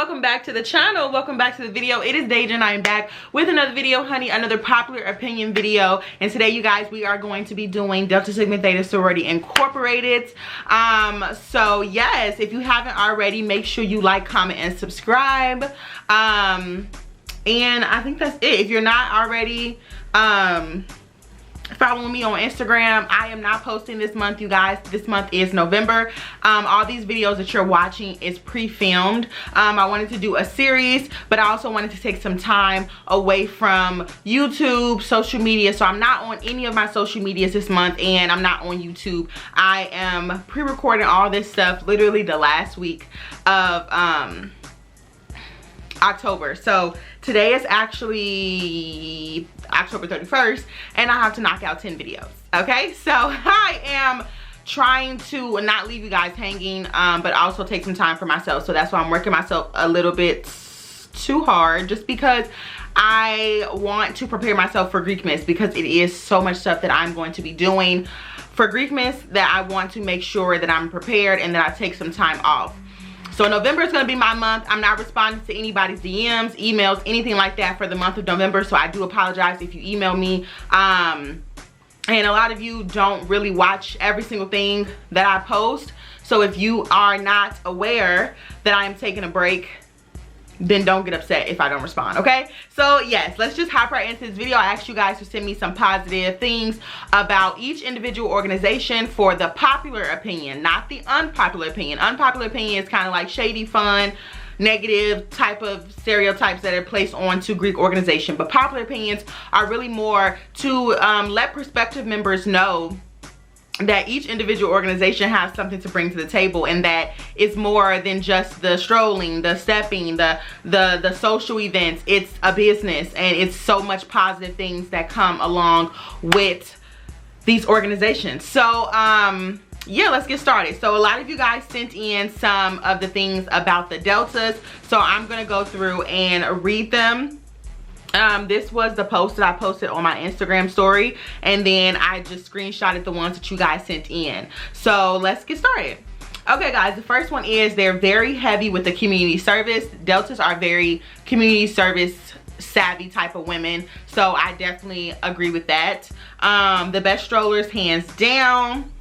welcome back to the channel. Welcome back to the video. It is Deja and I am back with another video, honey, another popular opinion video. And today, you guys, we are going to be doing Delta Sigma Theta Sorority Incorporated. So yes, if you haven't already, make sure you like, comment, and subscribe. And I think that's it. If you're not already following me on Instagram, I am not posting this month, you guys. This month is November. All these videos that you're watching is pre-filmed. I wanted to do a series, but I also wanted to take some time away from YouTube, social media. So I'm not on any of my social medias this month, and I'm not on YouTube. I am pre-recording all this stuff literally the last week of October. So today is actually October 31st, and I have to knock out 10 videos. Okay, so I am trying to not leave you guys hanging, but also take some time for myself. So that's why I'm working myself a little bit too hard, just because I want to prepare myself for Greekmas, because it is so much stuff that I'm going to be doing for Greekmas that I want to make sure that I'm prepared and that I take some time off. So November is going to be my month. I'm not responding to anybody's DMs, emails, anything like that for the month of November. So I do apologize if you email me. And a lot of you don't really watch every single thing that I post. So if you are not aware that I am taking a break, then don't get upset if I don't respond, okay? So yes, let's just hop right into this video. I asked you guys to send me some positive things about each individual organization for the popular opinion, not the unpopular opinion. Unpopular opinion is kind of like shady, fun, negative type of stereotypes that are placed onto Greek organization. But popular opinions are really more to let prospective members know that each individual organization has something to bring to the table, and that it's more than just the strolling, the stepping, the social events. It's a business, and it's so much positive things that come along with these organizations. So yeah, let's get started. So a lot of you guys sent in some of the things about the deltas, so I'm gonna go through and read them. This was the post that I posted on my Instagram story, and then I just screenshotted the ones that you guys sent in. So let's get started. Okay guys, the first one is they're very heavy with the community service. Deltas are very community service savvy type of women, so I definitely agree with that. The best strollers, hands down.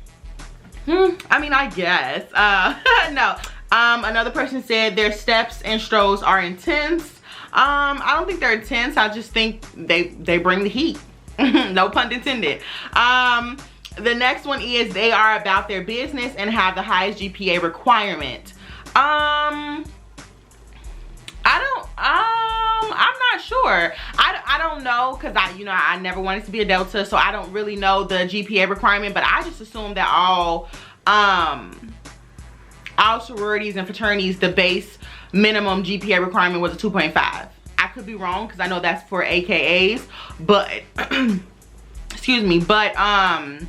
I mean, I guess. No. Another person said their steps and strolls are intense. I don't think they're intense. I just think they bring the heat. No pun intended. The next one is they are about their business and have the highest GPA requirement. I'm not sure. I don't know, because I never wanted to be a Delta, so I don't really know the GPA requirement, but I just assume that all sororities and fraternities, the base minimum GPA requirement was a 2.5. I could be wrong, because I know that's for AKAs, but excuse me, but I'm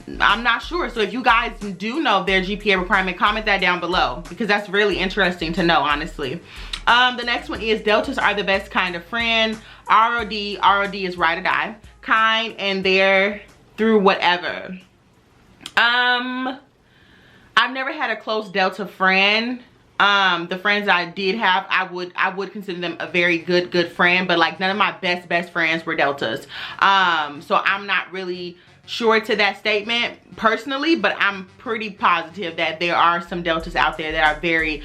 not sure. So if you guys do know their GPA requirement, comment that down below, because that's really interesting to know, honestly. The next one is deltas are the best kind of friend. ROD is ride or die, kind, and they're through whatever. I've never had a close delta friend. The friends that I did have, I would consider them a very good friend, but like none of my best friends were deltas. So I'm not really sure to that statement personally, but I'm pretty positive that there are some deltas out there that are very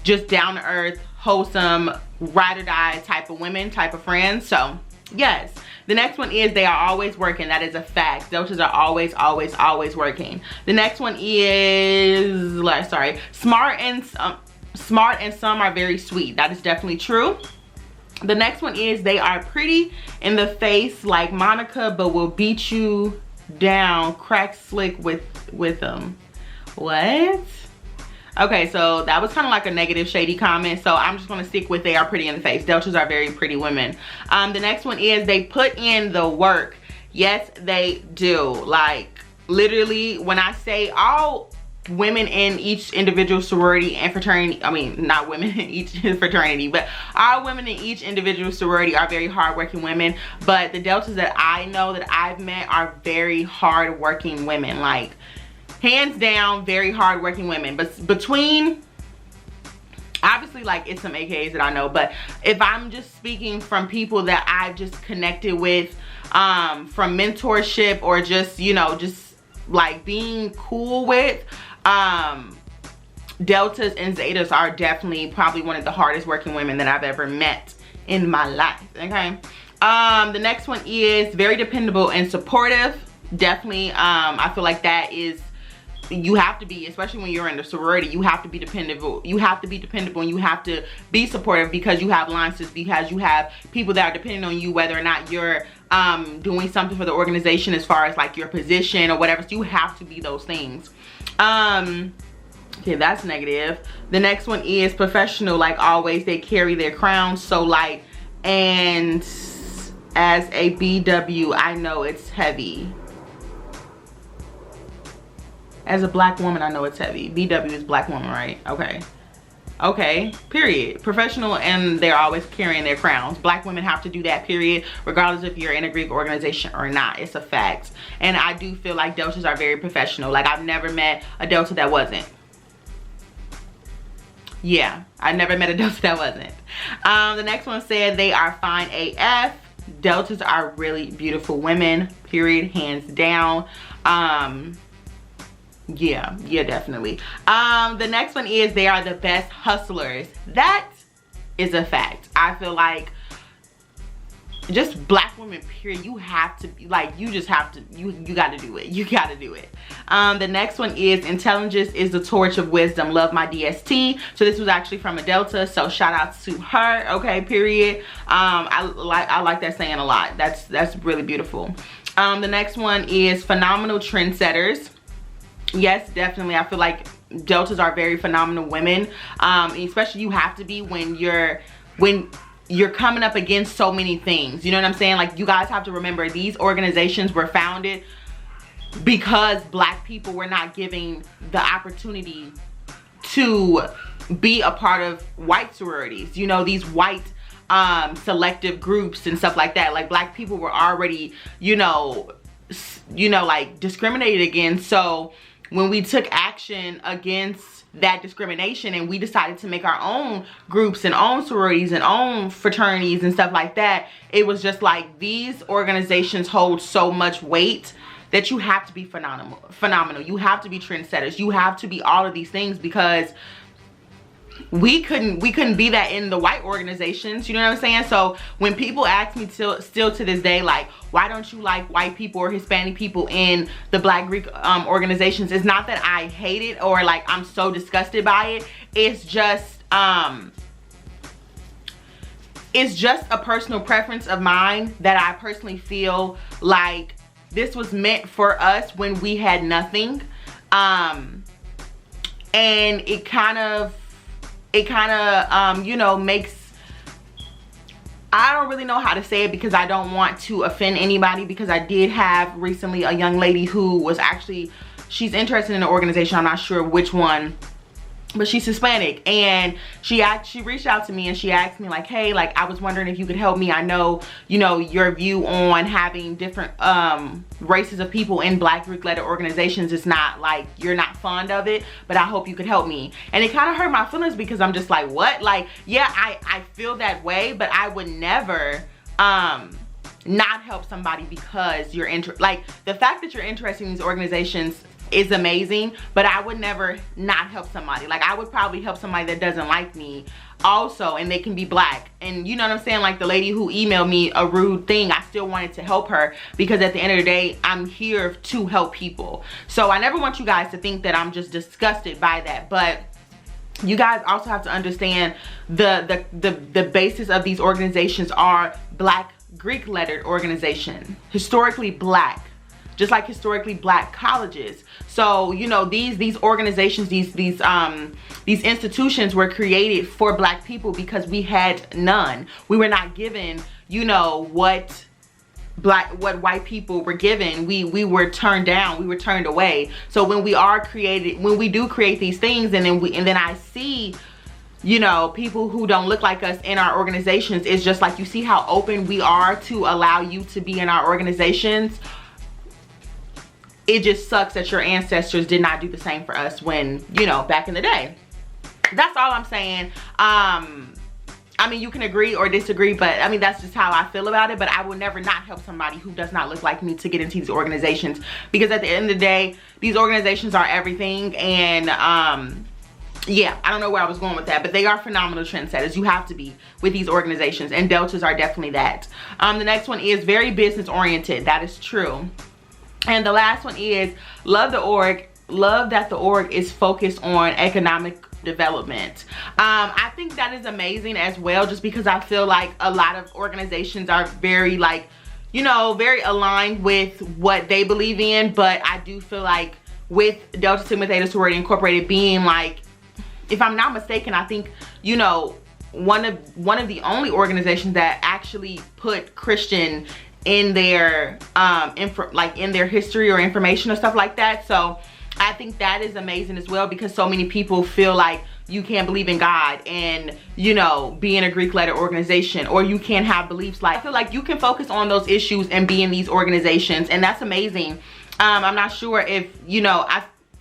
just down to earth, wholesome, ride or die type of women, type of friends. So yes. The next one is they are always working. That is a fact. Deltas are always working. The next one is, sorry, smart and some are very sweet. That is definitely true. The next one is they are pretty in the face like Monica, but will beat you down, crack slick with them. What? Okay, so that was kind of like a negative shady comment, so I'm just going to stick with they are pretty in the face. Deltas are very pretty women. The next one is they put in the work. Yes, they do. Like literally, when I say all women in each individual sorority and fraternity, I mean not women in each fraternity, but all women in each individual sorority are very hardworking women. But the deltas that I know that I've met are very hardworking women, like hands down very hardworking women. But between obviously, like, it's some AKAs that I know, but if I'm just speaking from people that I've just connected with from mentorship or just, you know, just like being cool with, deltas and zetas are definitely probably one of the hardest working women that I've ever met in my life. Okay. The next one is very dependable and supportive. Definitely, I feel like that is, you have to be, especially when you're in the sorority, you have to be dependable. You have to be dependable and you have to be supportive, because you have alliances, because you have people that are depending on you, whether or not you're doing something for the organization as far as like your position or whatever. So you have to be those things. Okay, that's negative. The next one is professional. Like always, they carry their crown so light, and as a BW, I know it's heavy. As a black woman, I know it's heavy. BW is black woman, right? Okay. Okay, period. Professional, and they're always carrying their crowns. Black women have to do that, period, regardless if you're in a Greek organization or not. It's a fact. And I do feel like deltas are very professional. Like, I've never met a delta that wasn't. Yeah, I never met a delta that wasn't. The next one said they are fine AF. Deltas are really beautiful women, period, hands down. Yeah, definitely. The next one is they are the best hustlers. That is a fact. I feel like just black women, period, you have to be like, you just have to, you got to do it. You got to do it. The next one is intelligence is the torch of wisdom. Love my DST. So this was actually from a delta, so shout out to her. Okay, period. I like that saying a lot. That's really beautiful. The next one is phenomenal trendsetters. Yes, definitely. I feel like deltas are very phenomenal women, especially you have to be when you're coming up against so many things. You know what I'm saying? Like, you guys have to remember, these organizations were founded because black people were not given the opportunity to be a part of white sororities, you know, these white selective groups and stuff like that. Like, black people were already, you know, like discriminated against. So when we took action against that discrimination and we decided to make our own groups and own sororities and own fraternities and stuff like that, it was just like, these organizations hold so much weight that you have to be phenomenal. You have to be trendsetters. You have to be all of these things, because we couldn't be that in the white organizations. You know what I'm saying? So when people ask me still to this day, like, why don't you like white people or Hispanic people in the black Greek organizations, it's not that I hate it or like I'm so disgusted by it. It's just a personal preference of mine, that I personally feel like this was meant for us when we had nothing. And it kind of you know, makes, I don't really know how to say it, because I don't want to offend anybody, because I did have recently a young lady who was actually, she's interested in an organization, I'm not sure which one, but she's Hispanic, and she reached out to me and she asked me like, hey, like, I was wondering if you could help me. I know, you know, your view on having different races of people in black Greek letter organizations is not like, you're not fond of it, but I hope you could help me. And it kind of hurt my feelings, because I'm just like, what? Like, yeah, I feel that way, but I would never not help somebody because you're like, the fact that you're interested in these organizations is amazing, but I would never not help somebody. Like, I would probably help somebody that doesn't like me also, and they can be black. And you know what I'm saying? Like, the lady who emailed me a rude thing, I still wanted to help her, because at the end of the day, I'm here to help people. So I never want you guys to think that I'm just disgusted by that, but you guys also have to understand the basis of these organizations are black Greek lettered organization, historically black, just like historically black colleges. So, you know, these organizations, these institutions were created for black people because we had none. We were not given, you know, what white people were given. We were turned down, we were turned away. So when we do create these things, and then I see, you know, people who don't look like us in our organizations, it's just like, you see how open we are to allow you to be in our organizations. It just sucks that your ancestors did not do the same for us when, you know, back in the day. That's all I'm saying. I mean, you can agree or disagree, but I mean, that's just how I feel about it. But I will never not help somebody who does not look like me to get into these organizations, because at the end of the day, these organizations are everything. And yeah, I don't know where I was going with that, but they are phenomenal trendsetters. You have to be with these organizations, and Deltas are definitely that. The next one is very business oriented. That is true. And the last one is love the org. Love that the org is focused on economic development. I think that is amazing as well, just because I feel like a lot of organizations are very, like, you know, very aligned with what they believe in. But I do feel like with Delta Sigma Theta Sorority Incorporated being, like, if I'm not mistaken, I think, you know, one of the only organizations that actually put Christian in their in their history or information or stuff like that. So I think that is amazing as well, because so many people feel like you can't believe in God and, you know, be in a Greek letter organization, or you can't have beliefs. Like, I feel like you can focus on those issues and be in these organizations, and that's amazing. I'm not sure if, you know,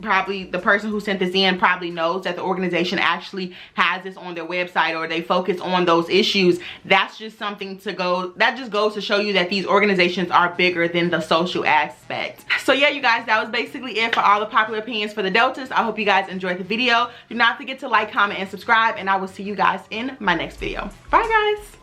probably the person who sent this in probably knows that the organization actually has this on their website, or they focus on those issues. That's just something to go, that just goes to show you that these organizations are bigger than the social aspect. So yeah, you guys, that was basically it for all the popular opinions for the Deltas. I hope you guys enjoyed the video. Do not forget to like, comment, and subscribe, and I will see you guys in my next video. Bye guys.